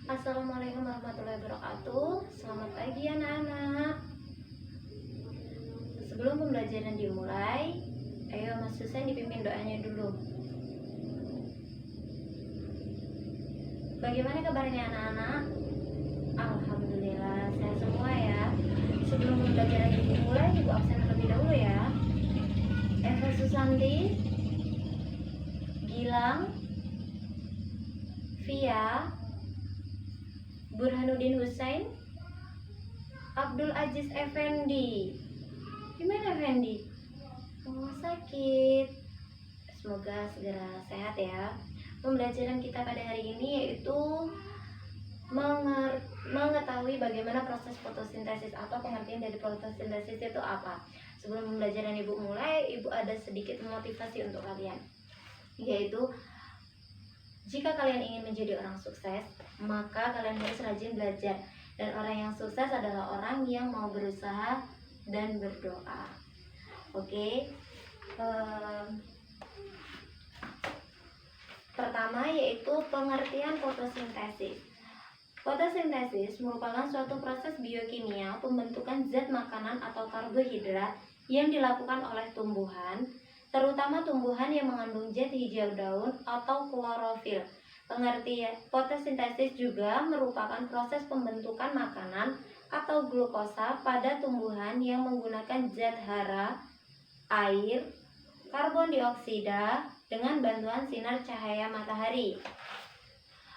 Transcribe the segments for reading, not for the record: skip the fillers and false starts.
Assalamualaikum warahmatullahi wabarakatuh. Selamat pagi anak-anak. Sebelum pembelajaran dimulai, ayo Mas Susan dipimpin doanya dulu. Bagaimana kabarnya anak-anak? Alhamdulillah sehat semua ya. Sebelum pembelajaran dimulai, Ibu absen terlebih dahulu ya. Eva Susanti, Gilang, Via, Burhanuddin Husain, Abdul Aziz Effendi. Gimana Effendi? Oh, sakit. Semoga segera sehat ya. Pembelajaran kita pada hari ini yaitu mengetahui bagaimana proses fotosintesis atau pengertian dari fotosintesis itu apa. Sebelum pembelajaran Ibu mulai, Ibu ada sedikit motivasi untuk kalian, yaitu jika kalian ingin menjadi orang sukses, maka kalian harus rajin belajar. Dan orang yang sukses adalah orang yang mau berusaha dan berdoa. Oke. Pertama yaitu pengertian fotosintesis. Fotosintesis merupakan suatu proses biokimia pembentukan zat makanan atau karbohidrat yang dilakukan oleh tumbuhan, terutama tumbuhan yang mengandung zat hijau daun atau klorofil. Pengertian fotosintesis juga merupakan proses pembentukan makanan atau glukosa pada tumbuhan yang menggunakan zat hara, air, karbon dioksida dengan bantuan sinar cahaya matahari.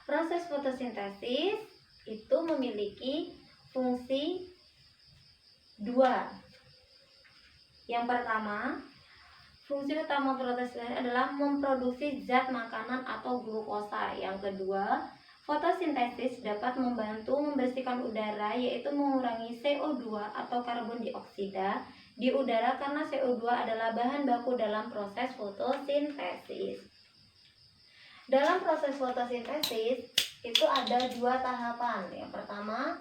Proses fotosintesis itu memiliki fungsi dua. Yang pertama, fungsi utama fotosintesis adalah memproduksi zat makanan atau glukosa. Yang kedua, fotosintesis dapat membantu membersihkan udara, yaitu mengurangi CO2 atau karbon dioksida di udara karena CO2 adalah bahan baku dalam proses fotosintesis. Dalam proses fotosintesis itu ada dua tahapan. Yang pertama,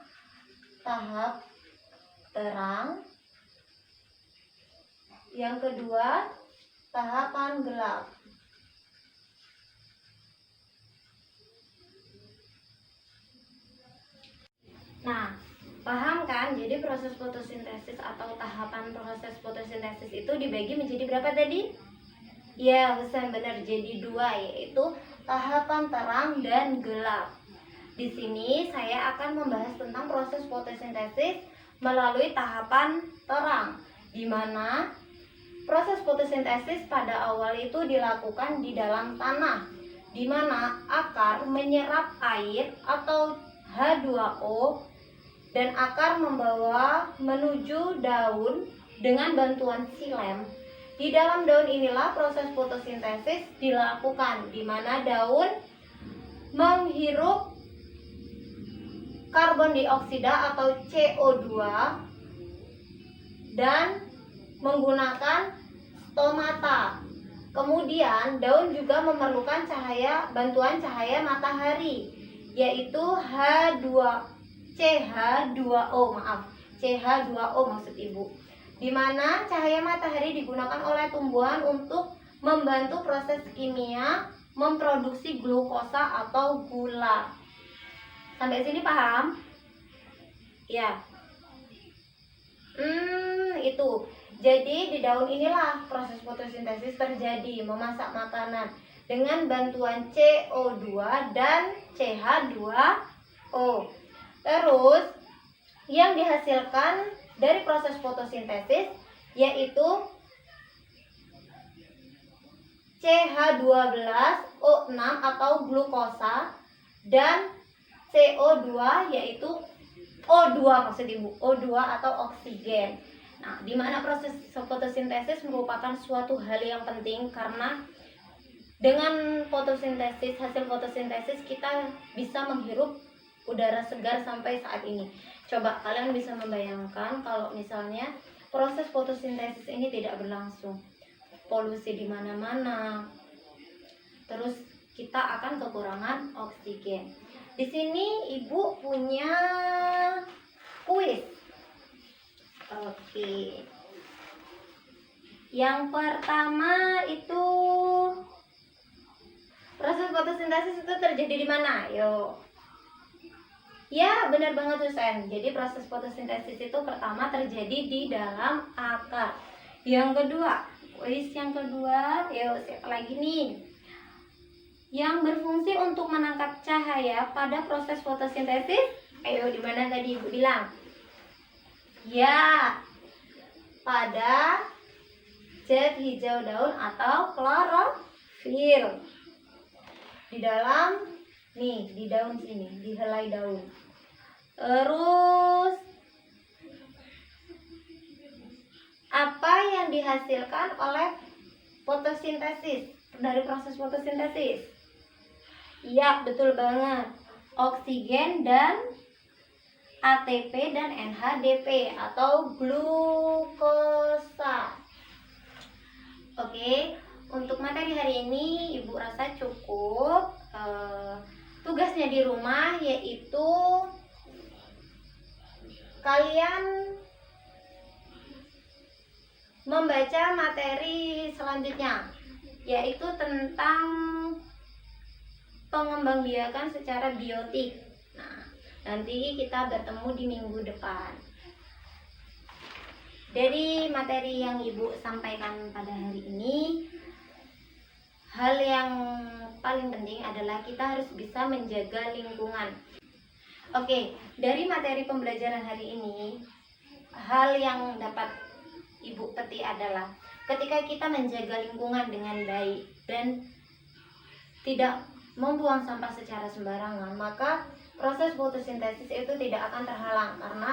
tahap terang. Yang kedua, tahapan gelap. Nah, paham kan? Jadi proses fotosintesis atau tahapan proses fotosintesis itu dibagi menjadi berapa tadi? Ya, Husain benar, jadi dua, yaitu tahapan terang dan gelap. Di sini saya akan membahas tentang proses fotosintesis melalui tahapan terang, di mana proses fotosintesis pada awal itu dilakukan di dalam tanah, di mana akar menyerap air atau H2O dan akar membawa menuju daun dengan bantuan silem. Di dalam daun inilah proses fotosintesis dilakukan, di mana daun menghirup karbon dioksida atau CO2 dan menggunakan stomata. Kemudian daun juga memerlukan bantuan cahaya matahari, yaitu CH2O maksud Ibu. Di mana cahaya matahari digunakan oleh tumbuhan untuk membantu proses kimia memproduksi glukosa atau gula. Sampai sini paham? Ya. Itu. Jadi di daun inilah proses fotosintesis terjadi, memasak makanan dengan bantuan CO2 dan CH2O. Terus yang dihasilkan dari proses fotosintesis yaitu CH12O6 atau glukosa dan CO2 yaitu O2 maksud Ibu, O2 atau oksigen. Nah, di mana proses fotosintesis merupakan suatu hal yang penting karena dengan fotosintesis, hasil fotosintesis kita bisa menghirup udara segar sampai saat ini. Coba kalian bisa membayangkan kalau misalnya proses fotosintesis ini tidak berlangsung, polusi di mana-mana, terus kita akan kekurangan oksigen. Di sini Ibu punya kuis. Oke. Yang pertama itu proses fotosintesis itu terjadi di mana? Yuk. Ya, benar banget Husen. Jadi proses fotosintesis itu pertama terjadi di dalam akar. Yang kedua, siapa lagi nih? Yang berfungsi untuk menangkap cahaya pada proses fotosintesis. Ayo, di mana tadi Ibu bilang? Ya, pada zat hijau daun atau klorofil. Di dalam di daun sini, di helai daun. Terus apa yang dihasilkan oleh fotosintesis, dari proses fotosintesis? Iya, betul banget. Oksigen dan ATP dan NHDP atau glukosa. Oke, untuk materi hari ini Ibu rasa cukup. Tugasnya di rumah yaitu kalian membaca materi selanjutnya, yaitu tentang pengembangbiakan secara biotik. Nah, nanti kita bertemu di minggu depan. Dari materi yang Ibu sampaikan pada hari ini, hal yang paling penting adalah kita harus bisa menjaga lingkungan. Oke, dari materi pembelajaran hari ini, hal yang dapat Ibu petik adalah ketika kita menjaga lingkungan dengan baik dan tidak membuang sampah secara sembarangan, maka proses fotosintesis itu tidak akan terhalang, karena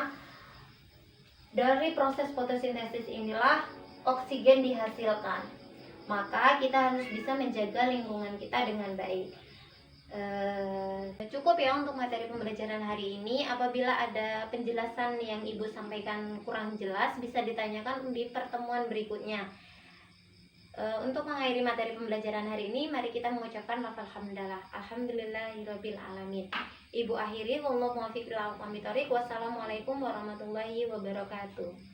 dari proses fotosintesis inilah oksigen dihasilkan. Maka kita harus bisa menjaga lingkungan kita dengan baik. Cukup ya untuk materi pembelajaran hari ini. Apabila ada penjelasan yang Ibu sampaikan kurang jelas, bisa ditanyakan di pertemuan berikutnya. Untuk mengakhiri materi pembelajaran hari ini, mari kita mengucapkan lafaz hamdalah. Alhamdulillahirabbil alamin. Ibu akhiri, wallahu muwaffiq ila aqwamit thoriq. Wassalamualaikum warahmatullahi wabarakatuh.